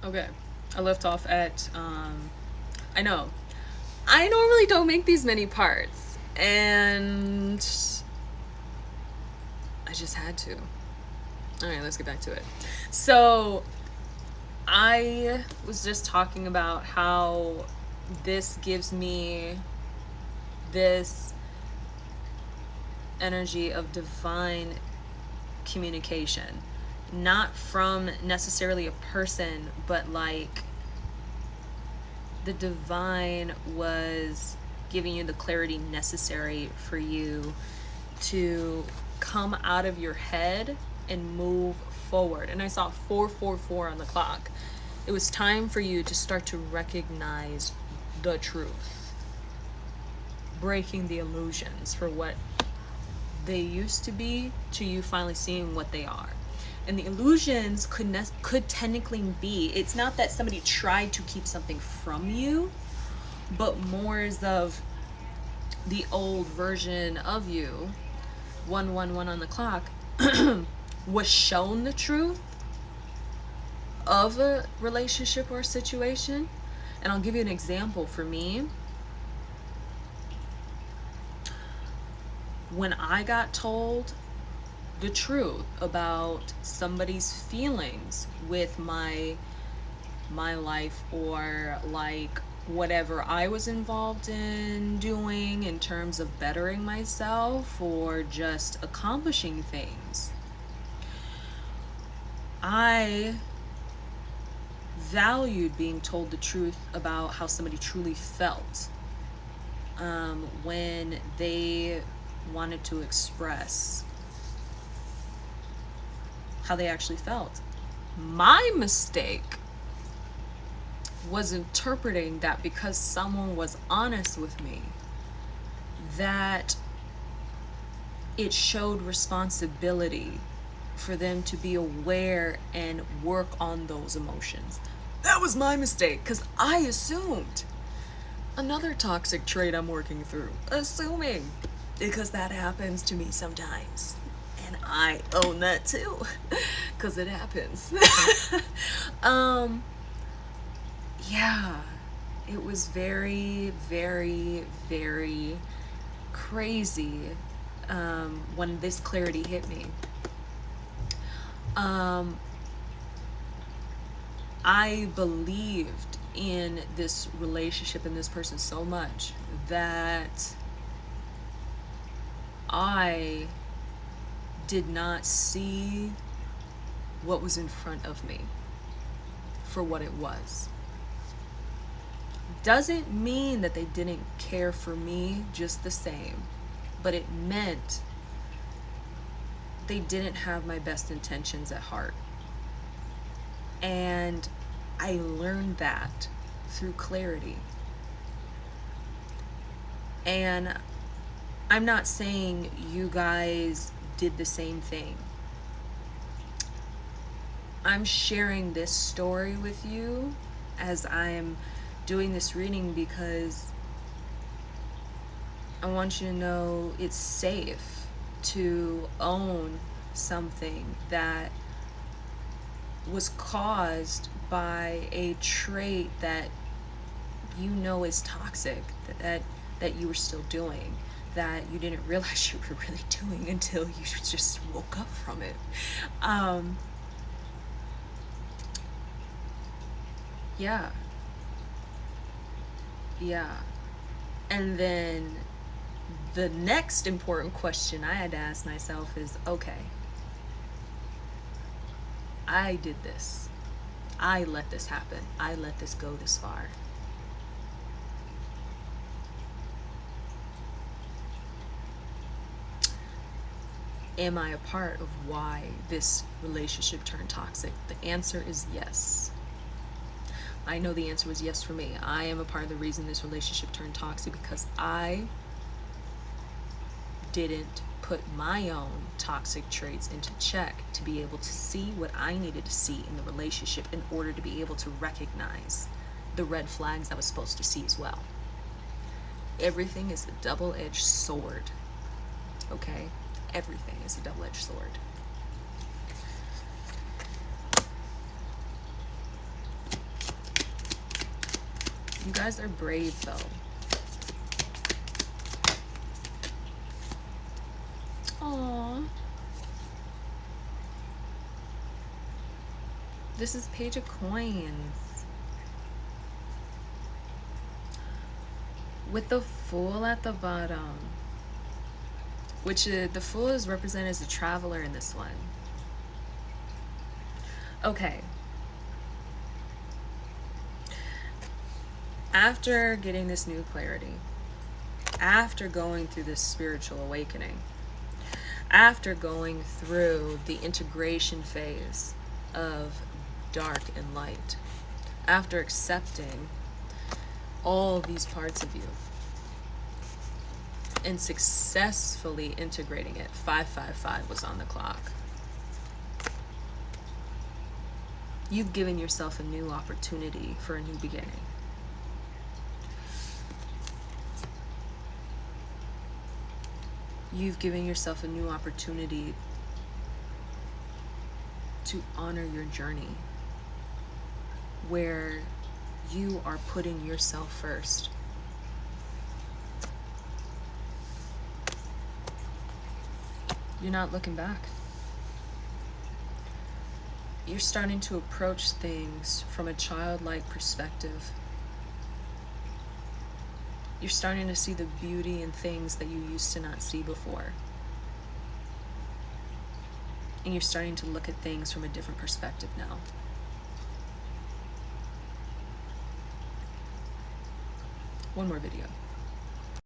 Okay, I left off at, I know, I normally don't make these many parts, and I just had to. Alright, let's get back to it. So, I was just talking about how this gives me this energy of divine communication. Not from necessarily a person, but like the divine was giving you the clarity necessary for you to come out of your head and move forward. And I saw 444 on the clock. It was time for you to start to recognize the truth, breaking the illusions for what they used to be to you finally seeing what they are. And the illusions could technically be, it's not that somebody tried to keep something from you, but more is of the old version of you, 111 on the clock, was shown the truth of a relationship or a situation. And I'll give you an example. For me, when I got told the truth about somebody's feelings with my life, or like whatever I was involved in doing in terms of bettering myself or just accomplishing things, I valued being told the truth about how somebody truly felt when they wanted to express how they actually felt. My mistake was interpreting that because someone was honest with me, that it showed responsibility for them to be aware and work on those emotions. That was my mistake, because I assumed. Another toxic trait I'm working through, assuming, because that happens to me sometimes. And I own that too, because it happens. Yeah, it was very, very, very crazy when this clarity hit me. I believed in this relationship and this person so much that I did not see what was in front of me for what it was. Doesn't mean that they didn't care for me just the same, but it meant they didn't have my best intentions at heart. And I learned that through clarity. And I'm not saying you guys did the same thing. I'm sharing this story with you as I'm doing this reading because I want you to know it's safe to own something that was caused by a trait that you know is toxic, that you were still doing, that you didn't realize you were really doing until you just woke up from it. Yeah. And then the next important question I had to ask myself is, okay, I did this. I let this happen. I let this go this far. Am I a part of why this relationship turned toxic? The answer is yes. I know the answer was yes for me. I am a part of the reason this relationship turned toxic because I didn't put my own toxic traits into check to be able to see what I needed to see in the relationship in order to be able to recognize the red flags I was supposed to see as well. Everything is a double-edged sword, okay? Everything is a double-edged sword. guys are brave though. Aww. This is Page of Coins. With the Fool at the bottom. Which the Fool is represented as a traveler in this one. Okay. After getting this new clarity, after going through this spiritual awakening, after going through the integration phase of dark and light, after accepting all these parts of you and successfully integrating it, 555 was on the clock. You've given yourself a new opportunity for a new beginning. You've given yourself a new opportunity to honor your journey, where you are putting yourself first. You're not looking back. You're starting to approach things from a childlike perspective. You're starting to see the beauty in things that you used to not see before. And you're starting to look at things from a different perspective now. One more video.